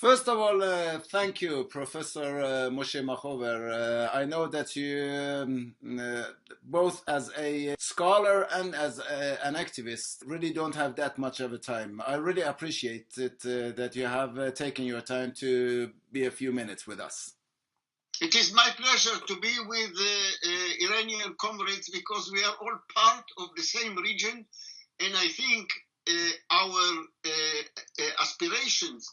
First of all, thank you, Professor Moshé Machover. I know that you, both as a scholar and as an activist, really don't have that much of a time. I really appreciate it that you have taken your time to be a few minutes with us. It is my pleasure to be with Iranian comrades because we are all part of the same region, and I think our aspirations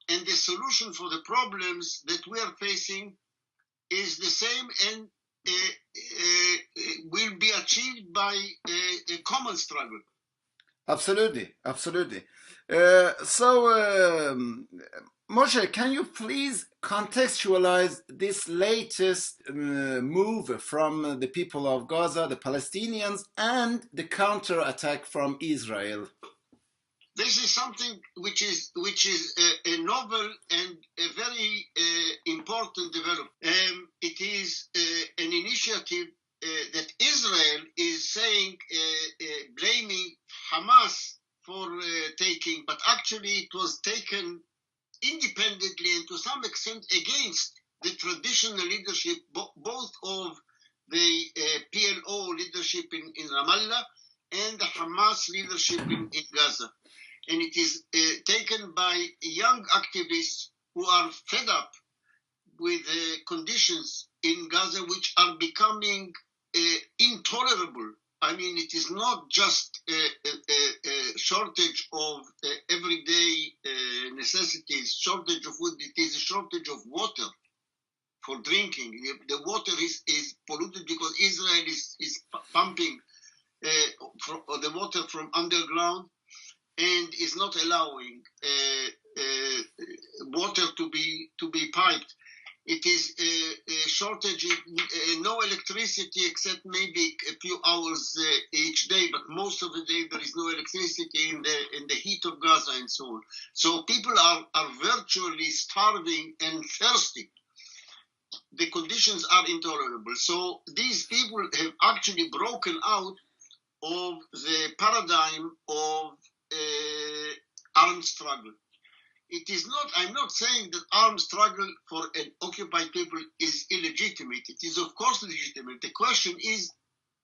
and the solution for the problems that we are facing is the same and will be achieved by a common struggle. Absolutely, absolutely. Moshé, can you please contextualize this latest move from the people of Gaza, the Palestinians, and the counterattack from Israel? This is something which is a novel and a very important development. It is an initiative that Israel is saying, blaming Hamas for taking, but actually it was taken independently and to some extent against the traditional leadership, both of the PLO leadership in Ramallah and the Hamas leadership in Gaza. And it is taken by young activists who are fed up with conditions in Gaza which are becoming intolerable. I mean, it is not just a shortage of everyday necessities, shortage of food, it is a shortage of water for drinking. The water is polluted because Israel is pumping the water from underground and is not allowing water to be piped. It is a shortage, no electricity except maybe a few hours each day, but most of the day there is no electricity in the heat of Gaza and so on. So people are virtually starving and thirsty. The conditions are intolerable. So these people have actually broken out of the paradigm of armed struggle. It is not, I'm not saying that armed struggle for an occupied people is illegitimate. It is of course legitimate. The question is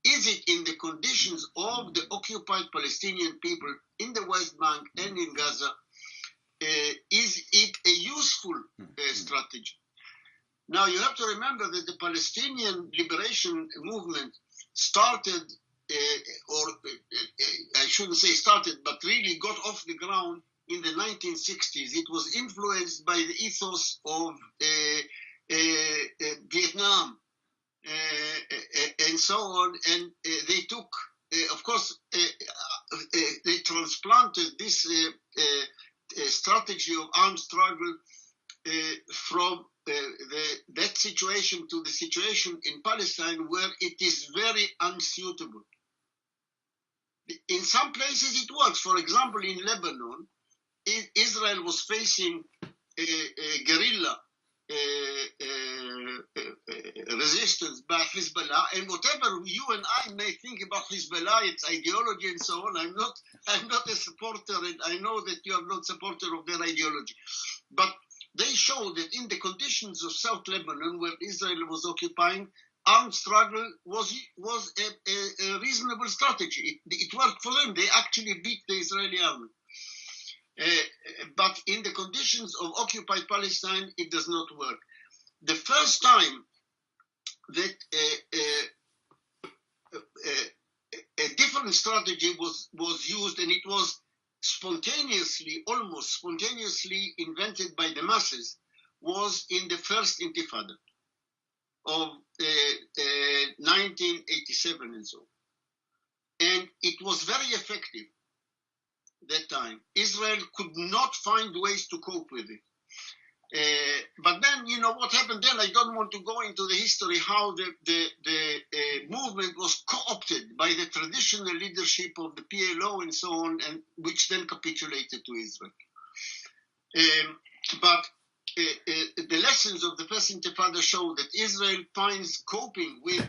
it in the conditions of the occupied Palestinian people in the West Bank and in Gaza, is it a useful strategy? Now you have to remember that the Palestinian liberation movement started, I shouldn't say started, but really got off the ground in the 1960s. It was influenced by the ethos of Vietnam and so on. And they took, of course, they transplanted this strategy of armed struggle from that situation to the situation in Palestine where it is very unsuitable. In some places it works. For example, in Lebanon, Israel was facing guerrilla resistance by Hezbollah, and whatever you and I may think about Hezbollah, its ideology and so on, I'm not a supporter, and I know that you are not supporter of their ideology, but they show that in the conditions of South Lebanon, where Israel was occupying, armed struggle was a reasonable strategy. It worked for them. They actually beat the Israeli army. But in the conditions of occupied Palestine, it does not work. The first time that a different strategy was used, and it was almost spontaneously invented by the masses, was in the first Intifada of 1987 and so on. And it was very effective that time. Israel could not find ways to cope with it. But then, you know, what happened then, I don't want to go into the history how the movement was co-opted by the traditional leadership of the PLO and so on, and which then capitulated to Israel. But the lessons of the first Intifada show that Israel finds coping with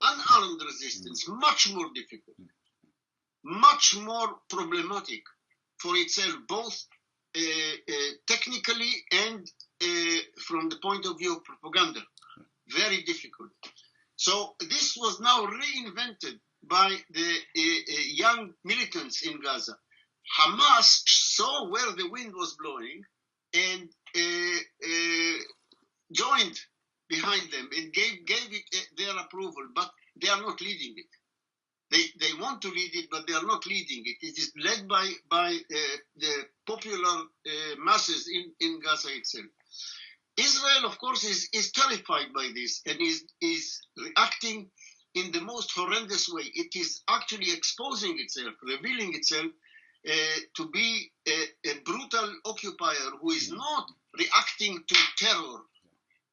unarmed resistance much more difficult, much more problematic for itself, both technically and from the point of view of propaganda. Very difficult. So this was now reinvented by the young militants in Gaza. Hamas saw where the wind was blowing and joined behind them and gave it their approval, but they are not leading it. They want to lead it, but they are not leading it. It is led by the popular masses in Gaza itself. Israel, of course, is terrified by this and is reacting in the most horrendous way. It is actually exposing itself, revealing itself to be a brutal occupier who is not reacting to terror.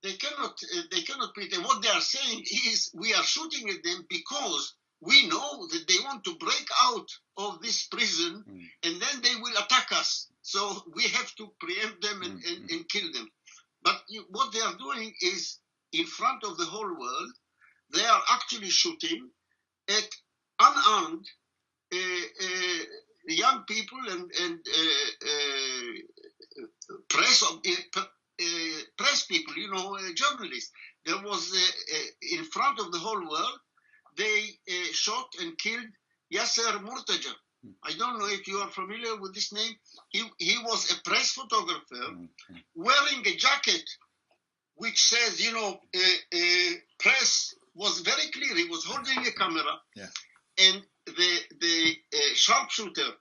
They cannot pretend. What they are saying is we are shooting at them because we know that they want to break out of this prison and then they will attack us. So we have to preempt them and kill them. But what they are doing is, in front of the whole world, they are actually shooting at unarmed young people and press people, journalists. There was, in front of the whole world, they shot and killed Yasser Murtaja. I don't know if you are familiar with this name. He was a press photographer wearing a jacket which says, press was very clear. He was holding a camera. Yeah. And the sharpshooter,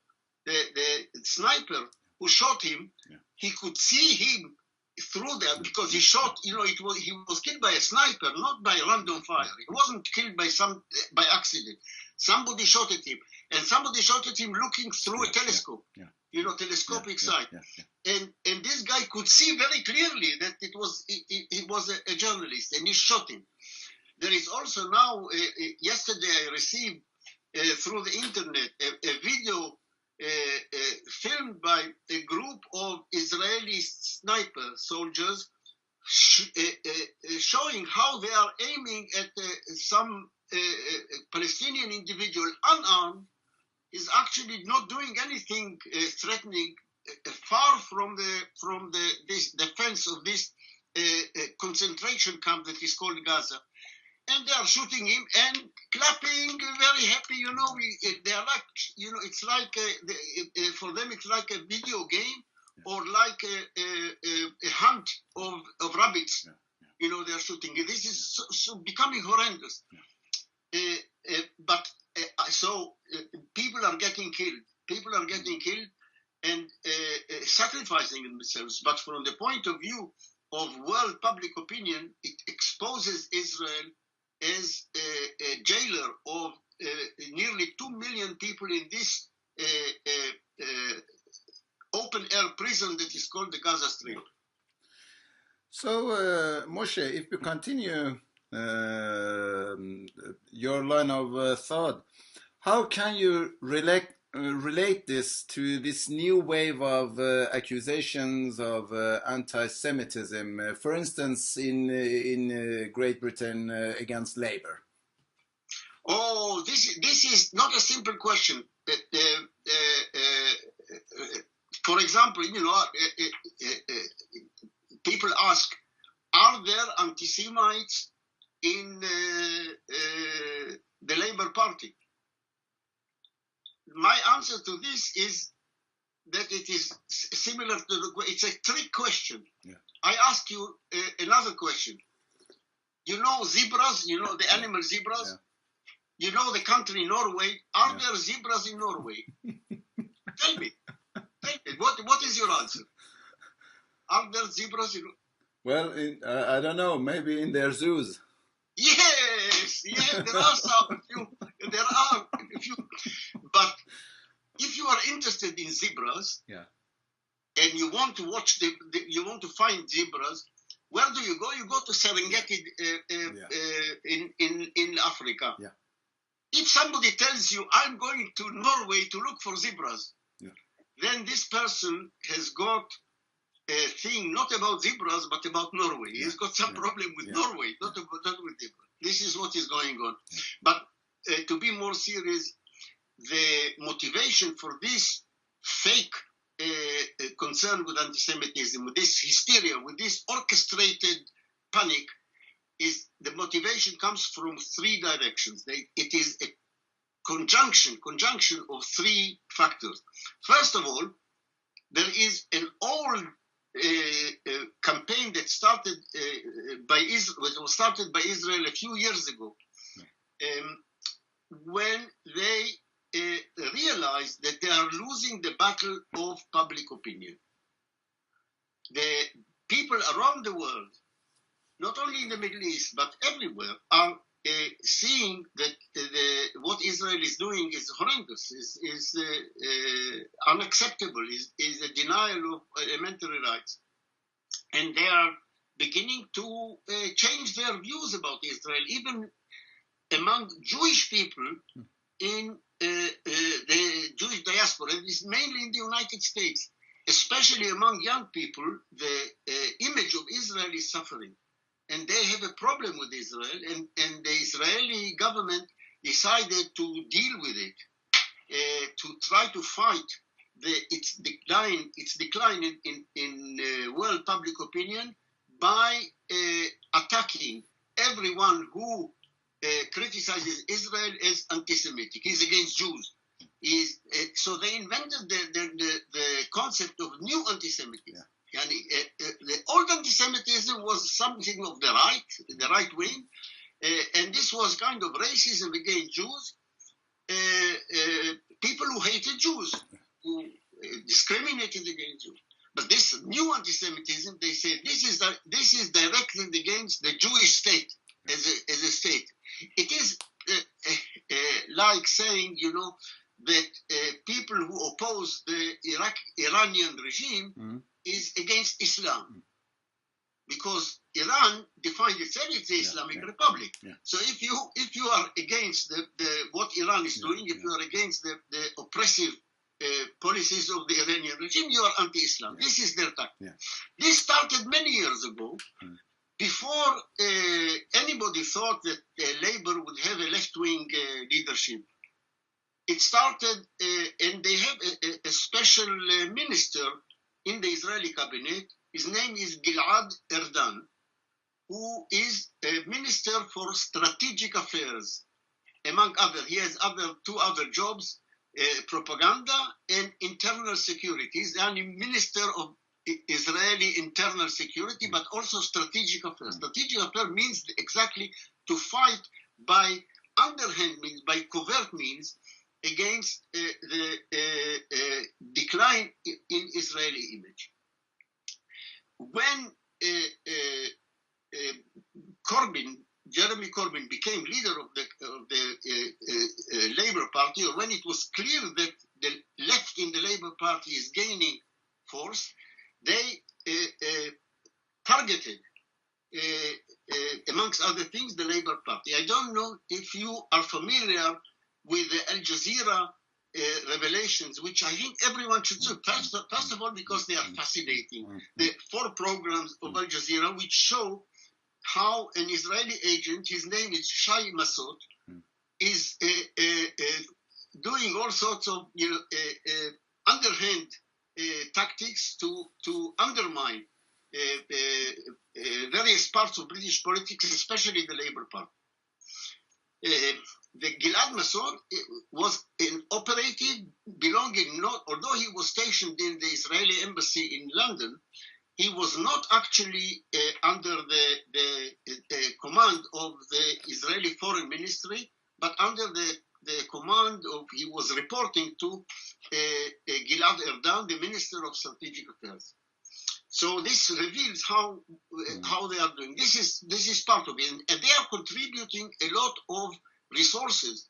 the sniper who shot him, he could see him through that because he shot, he was killed by a sniper, not by random fire. He wasn't killed by accident. Somebody shot at him, and somebody shot at him looking through a telescope, telescopic sight. And this guy could see very clearly that he was a journalist, and he shot him. There is also now, yesterday I received through the internet a video filmed by a group of Israeli sniper soldiers showing how they are aiming at some Palestinian individual unarmed is actually not doing anything threatening, far from this defense of this concentration camp that is called Gaza. And they are shooting him and clapping, very happy. They are like, it's like for them it's like a video game or like a hunt of rabbits. They are shooting. This is so becoming horrendous. So people are getting killed. People are getting killed and sacrificing themselves. But from the point of view of world public opinion, it exposes Israel as a jailer of nearly 2 million people in this open-air prison that is called the Gaza Strip. So, Moshé, if you continue your line of thought, how can you relate this to this new wave of accusations of anti-Semitism, for instance, in Great Britain against Labour? Oh, this is not a simple question. For example, people ask, are there anti-Semites in the Labour Party? My answer to this is that it is similar to it's a trick question. Yeah. I ask you another question. Zebras, the animal zebras? Yeah. The country Norway. Are there zebras in Norway? Tell me. What is your answer? Are there zebras in... Well, I don't know. Maybe in their zoos. Yes, there are some. There are a few. But if you are interested in zebras, and you want to watch you want to find zebras, where do you go? You go to Serengeti in Africa. Yeah. If somebody tells you, I'm going to Norway to look for zebras, then this person has got a thing not about zebras, but about Norway. He's got some problem with Norway, not with zebras. This is what is going on. But to be more serious, the motivation for this fake concern with anti-Semitism, with this hysteria, with this orchestrated panic, is the motivation comes from three directions. It is a conjunction of three factors. First of all, there is an old campaign that started by Israel a few years ago, when they realized that they are losing the battle of public opinion. The people around the world, not only in the Middle East, but everywhere, are seeing that what Israel is doing is horrendous, is unacceptable, is a denial of elementary rights. And they are beginning to change their views about Israel, even among Jewish people in the Jewish diaspora. It is mainly in the United States, especially among young people. The image of Israel is suffering. And they have a problem with Israel, and the Israeli government decided to deal with it, to try to fight its decline in world public opinion by attacking everyone who criticizes Israel as anti-Semitic. He's against Jews. So they invented the concept of new anti-Semitism. Yeah. The old anti-Semitism was something of the right wing, and this was kind of racism against Jews, people who hated Jews, who discriminated against Jews. But this new anti-Semitism, they say, this is directed against the Jewish state as a state. It is like saying, that people who oppose the Iranian regime is against Islam, because Iran defined itself as the Islamic Republic. Yeah. So if you are against what Iran is doing, if you are against the oppressive policies of the Iranian regime, you are anti-Islam. This is their tactic. Yeah. This started many years ago, before anybody thought that Labour would have a left-wing leadership. It started, and they have a special minister in the Israeli cabinet. His name is Gilad Erdan, who is a minister for strategic affairs, among other. He has two other jobs, propaganda and internal security. He's the only minister of Israeli internal security, but also strategic affairs. Strategic affairs means exactly to fight by underhand means, by covert means, against the decline in Israeli image. When Jeremy Corbyn became leader of the Labour Party, or when it was clear that the left in the Labour Party is gaining force, they targeted, amongst other things, the Labour Party. I don't know if you are familiar with the Al Jazeera revelations, which I think everyone should see. First of all, because they are fascinating. The 4 programs of Al Jazeera which show how an Israeli agent, his name is Shai Masot, is doing all sorts of underhand tactics to undermine various parts of British politics, especially the Labour Party. The Gilad Masot was an operative belonging, although he was stationed in the Israeli embassy in London, he was not actually under the command of the Israeli Foreign Ministry, but under the command of, he was reporting to Gilad Erdan, the Minister of Strategic Affairs. So this reveals how they are doing. This is part of it, and they are contributing a lot of resources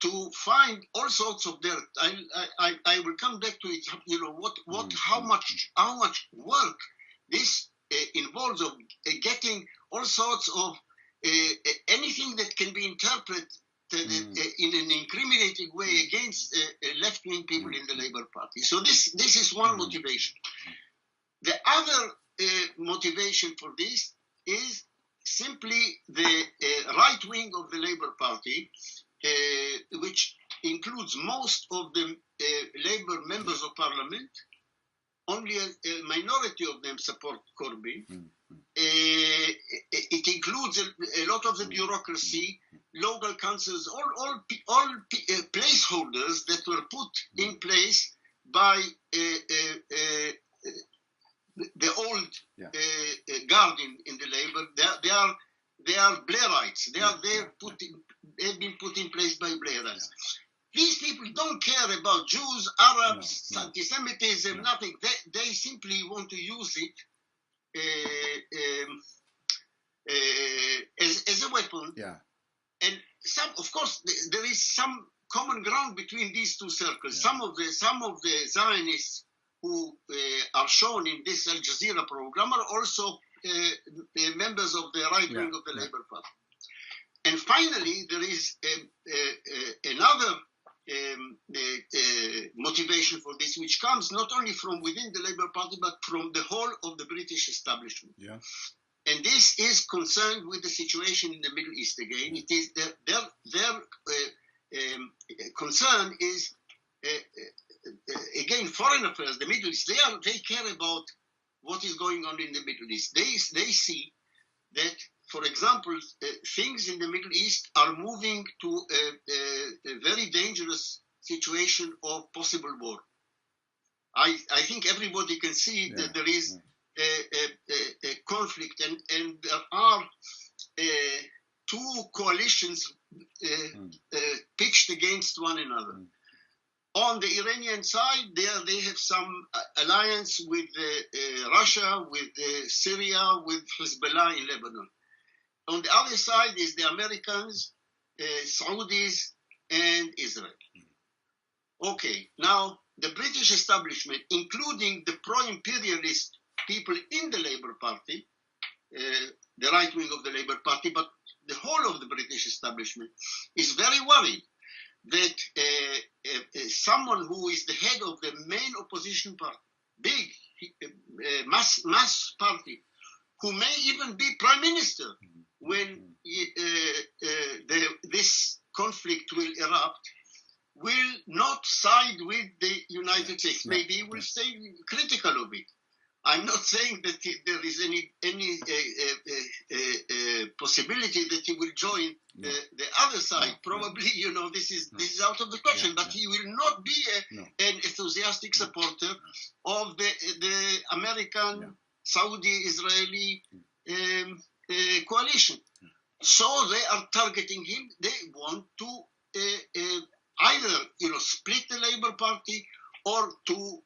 to find all sorts of dirt. I will come back to it. How much work this involves of getting all sorts of anything that can be interpreted in an incriminating way against left-wing people in the Labour Party. So this is one motivation. The other motivation for this is simply the right wing of the Labour Party, which includes most of the Labour members of Parliament, only a minority of them support Corbyn. It includes a lot of the bureaucracy, local councils, all placeholders that were put in place by the old guard in the Labour. They are Blairites. They've been put in place by Blairites. These people don't care about Jews, Arabs, anti-Semitism, nothing. They simply want to use it as a weapon. Yeah. And of course, there is some common ground between these two circles. Yeah. Some of the Zionists who are shown in this Al Jazeera program are also members of the right wing of the Labour Party. And finally, there is another motivation for this, which comes not only from within the Labour Party, but from the whole of the British establishment. Yeah. And this is concerned with the situation in the Middle East again. It is their concern is, again, foreign affairs, the Middle East. They care about what is going on in the Middle East. They see that, for example, things in the Middle East are moving to a very dangerous situation of possible war. I think everybody can see that there is a conflict, and there are two coalitions pitched against one another. On the Iranian side, they have some alliance with Russia, with Syria, with Hezbollah in Lebanon. On the other side is the Americans, Saudis, and Israel. Okay, now the British establishment, including the pro-imperialist people in the Labour Party, the right wing of the Labour Party, but the whole of the British establishment is very worried that someone who is the head of the main opposition party, big mass party, who may even be prime minister when this conflict will erupt, will not side with the United States. Maybe he will stay critical of it. I'm not saying that there is any possibility that he will join the other side. Probably, this is out of the question. But he will not be an enthusiastic supporter of the American, Saudi, Israeli coalition. So they are targeting him. They want to either split the Labour Party or to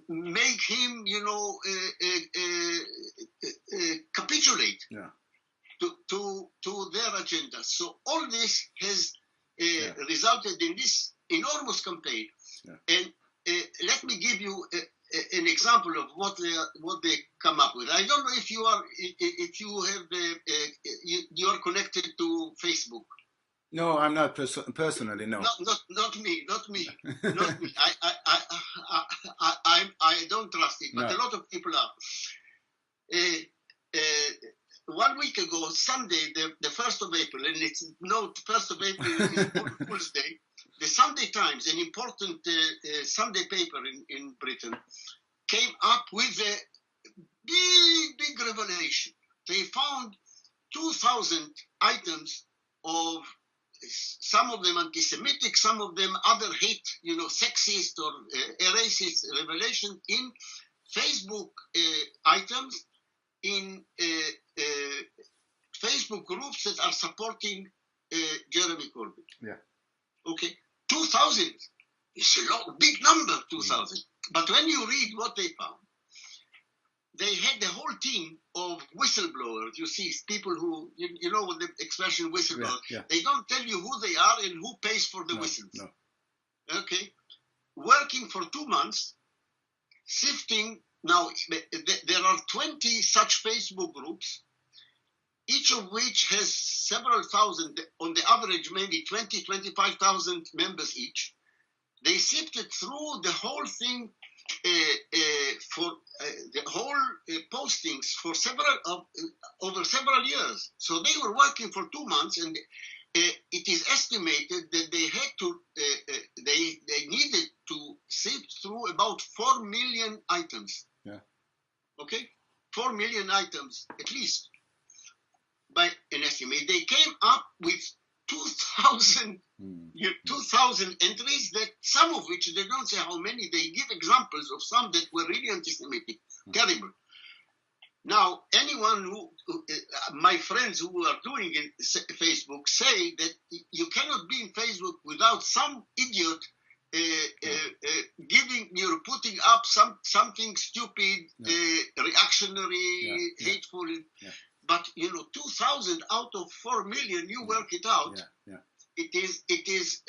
make him, capitulate to their agenda. So all this has resulted in this enormous campaign. And let me give you an example of what they come up with. I don't know if you are connected to Facebook. No, I'm not personally. No, not me. I don't trust it, but a lot of people are. 1 week ago, Sunday, the 1st of April, and it's not 1st of April is Fool's Day. The Sunday Times, an important Sunday paper in Britain, came up with a big revelation. They found 2,000 items of, some of them anti-Semitic, some of them other hate, sexist or racist revelation in Facebook items, in Facebook groups that are supporting Jeremy Corbyn. Yeah. Okay. 2,000 is a big number, 2,000. But when you read what they found, they had the whole team of whistleblowers. You see, people who, you know what the expression whistleblower, they don't tell you who they are and who pays for the whistles. No. Okay. Working for 2 months, sifting. Now, there are 20 such Facebook groups, each of which has several thousand, on the average, maybe 20, 25,000 members each. They sifted through the whole thing, for the whole postings for over several years. So they were working for 2 months, and it is estimated that they had to, they needed to about 4 million items. Yeah. Okay? 4 million items, at least, by an estimate. They came up with 2,000 entries, that some of which, they don't say how many, they give examples of some that were really anti-Semitic, terrible. Now, anyone who, my friends who are doing in Facebook say that you cannot be in Facebook without some idiot putting up something stupid, reactionary, hateful. Yeah. But 2,000 out of 4 million, you work it out. Yeah. It is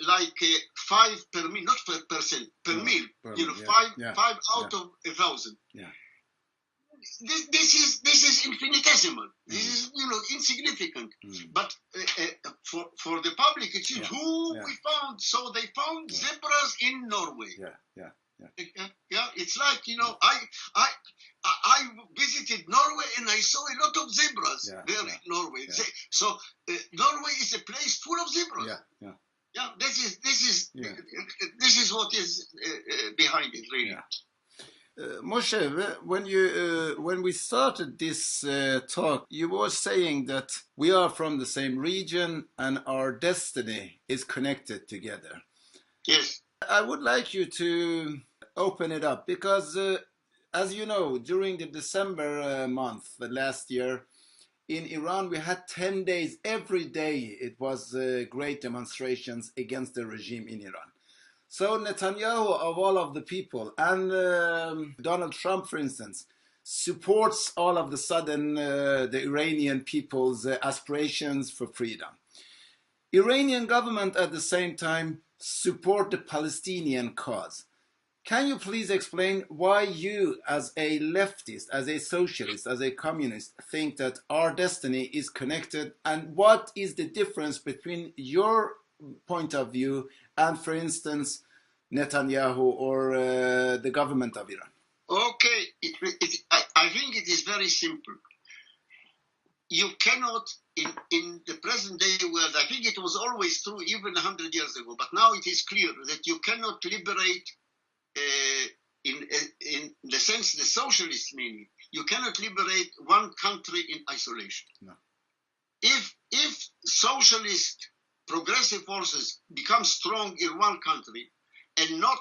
like 5 per mil, not percent per mil. Five out of 1,000. Yeah. This is infinitesimal. This is insignificant. But for the public, it's we found. So they found zebras in Norway. Yeah. It's like I visited Norway and I saw a lot of zebras there in Norway. Yeah. So Norway is a place full of zebras. Yeah. This is what is behind it, really. Yeah. Moshé, when we started this talk, you were saying that we are from the same region and our destiny is connected together. Yes. I would like you to open it up because, as you know, during the December month last year, in Iran, we had 10 days, every day it was great demonstrations against the regime in Iran. So Netanyahu, of all of the people, and Donald Trump, for instance, supports all of the sudden the Iranian people's aspirations for freedom. Iranian government at the same time support the Palestinian cause. Can you please explain why you, as a leftist, as a socialist, as a communist, think that our destiny is connected, and what is the difference between your point of view and, for instance, Netanyahu or the government of Iran? Okay, I think it is very simple. You cannot, in the present day world, I think it was always true even 100 years ago, but now it is clear that you cannot liberate, in the sense, the socialist meaning, you cannot liberate one country in isolation. No. If socialist progressive forces become strong in one country and not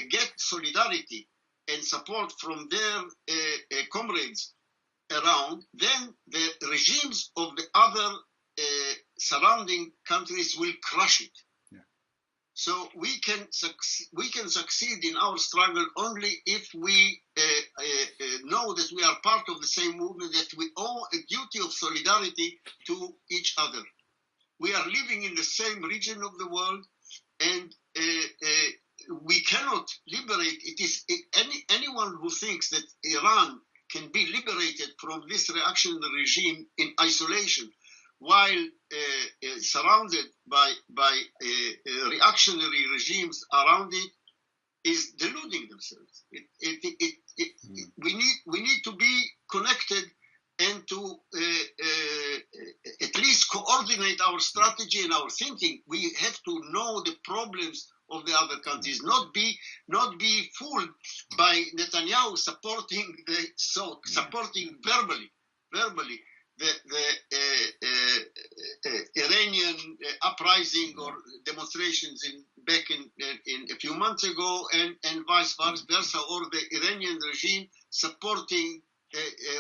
get solidarity and support from their comrades around, then the regimes of the other surrounding countries will crush it. Yeah. So we can succeed in our struggle only if we know that we are part of the same movement, that we owe a duty of solidarity to each other. We are living in the same region of the world, and we cannot liberate. Anyone who thinks that Iran can be liberated from this reactionary regime in isolation, while surrounded by reactionary regimes around it, is deluding themselves. We need to be connected and to at least coordinate our strategy and our thinking. We have to know the problems of the other countries, not be fooled by Netanyahu supporting verbally the Iranian uprising or demonstrations back in a few months ago, and vice versa, or the Iranian regime supporting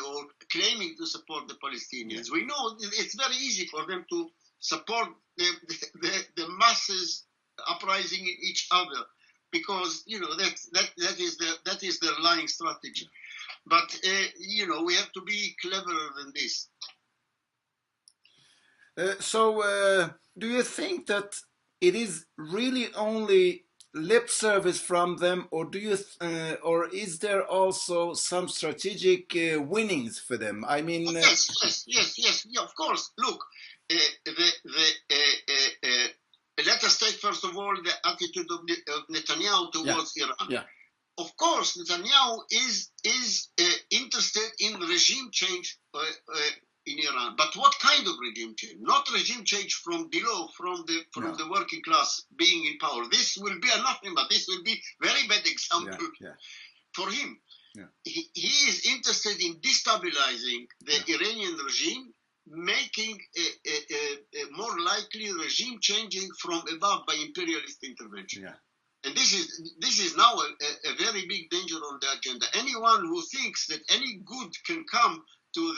or claiming to support the Palestinians. We know it's very easy for them to support the masses uprising in each other, because that is their lying strategy. But we have to be cleverer than this. So do you think that it is really only lip service from them, or or is there also some strategic winnings for them? I mean, yes, of course. Look, let us take first of all the attitude of Netanyahu towards Iran. Yeah. Of course, Netanyahu is interested in regime change in Iran. But what kind of regime change? Not regime change from below, from the working class being in power. This will be nothing, but this will be very bad example for him. Yeah. He is interested in destabilizing the Iranian regime, making a more likely regime changing from above by imperialist intervention. Yeah. And this is now a very big danger on the agenda. Anyone who thinks that any good can come to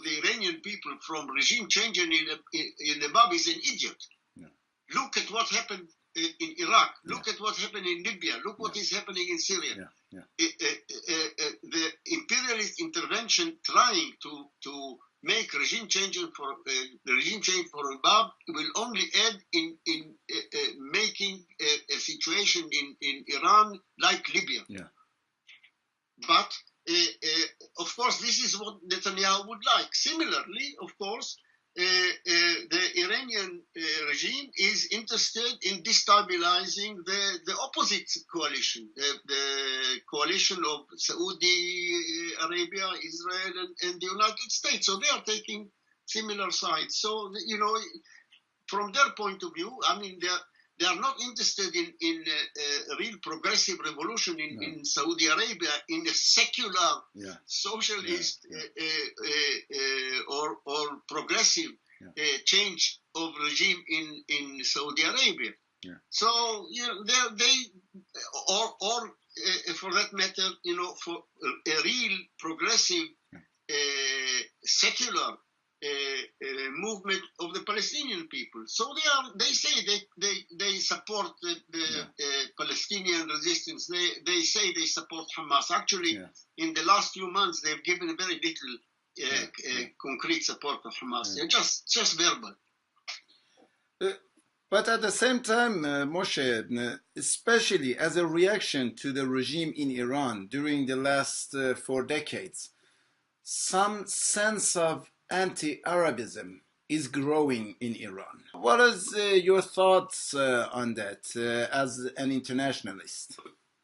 the Iranian people from regime changing in above is an idiot. Yeah. Look at what happened in Iraq. Look at what happened in Libya. Look what is happening in Syria. Yeah. Yeah. The imperialist intervention trying to make regime change for above will only add in making a situation in Iran like Libya. Yeah. But of course, this is what Netanyahu would like. Similarly, of course, the Iranian regime is interested in destabilizing the opposite coalition, the coalition of Saudi Arabia, Israel, and the United States. So they are taking similar sides. So, from their point of view, I mean, they are not interested in a real progressive revolution in Saudi Arabia, in a secular, socialist or progressive change of regime in Saudi Arabia. Yeah. So they or for that matter, for a real progressive secular movement of the Palestinian people. So they say they support the Palestinian resistance. They say they support Hamas. Actually, in the last few months, they've given very little concrete support to Hamas. They're just verbal. But at the same time, Moshé, especially as a reaction to the regime in Iran during the last 4 decades, some sense of anti-Arabism is growing in Iran. What is your thoughts on that as an internationalist?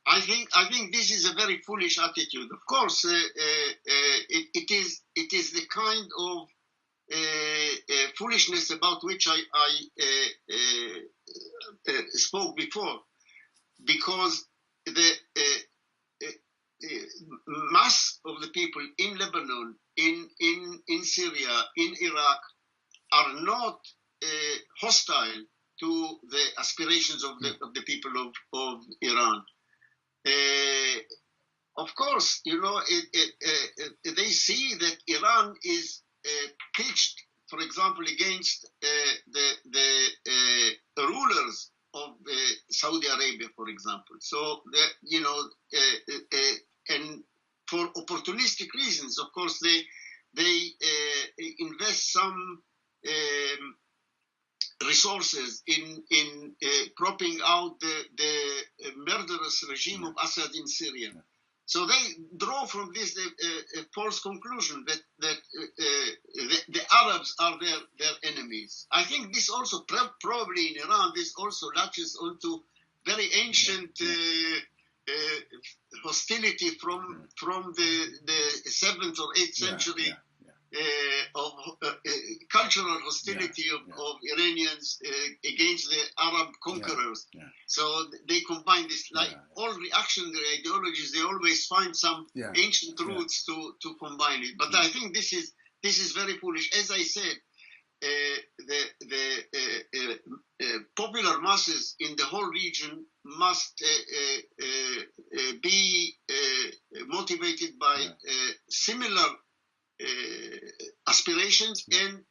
I think this is a very foolish attitude. Of course, it is the kind of foolishness about which I spoke before, because the mass of the people in Lebanon, in Syria, in Iraq, are not hostile to the aspirations of the people of Iran. Of course, they see that Iran is pitched, for example, against the rulers of Saudi Arabia, for example. So, and for opportunistic reasons, of course, they invest some resources in propping out the murderous regime of Assad in Syria. So they draw from this a false conclusion that the Arabs are their enemies. I think this also, probably in Iran, this also latches onto very ancient hostility from the 7th or 8th century of cultural hostility of Iranians against the Arab conquerors. So they combine this, all reactionary ideologies, they always find some ancient roots to combine it. But I think this is very foolish. As I said, the popular masses in the whole region must be motivated by similar aspirations and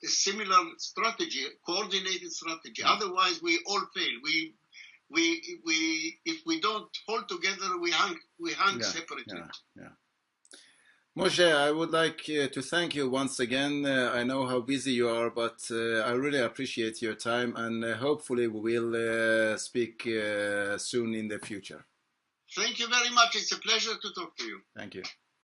a similar strategy, coordinated strategy. Otherwise, we all fail. If we don't hold together, we hang separately. Moshé, I would like to thank you once again. I know how busy you are, but I really appreciate your time, and hopefully we will speak soon in the future. Thank you very much. It's a pleasure to talk to you. Thank you.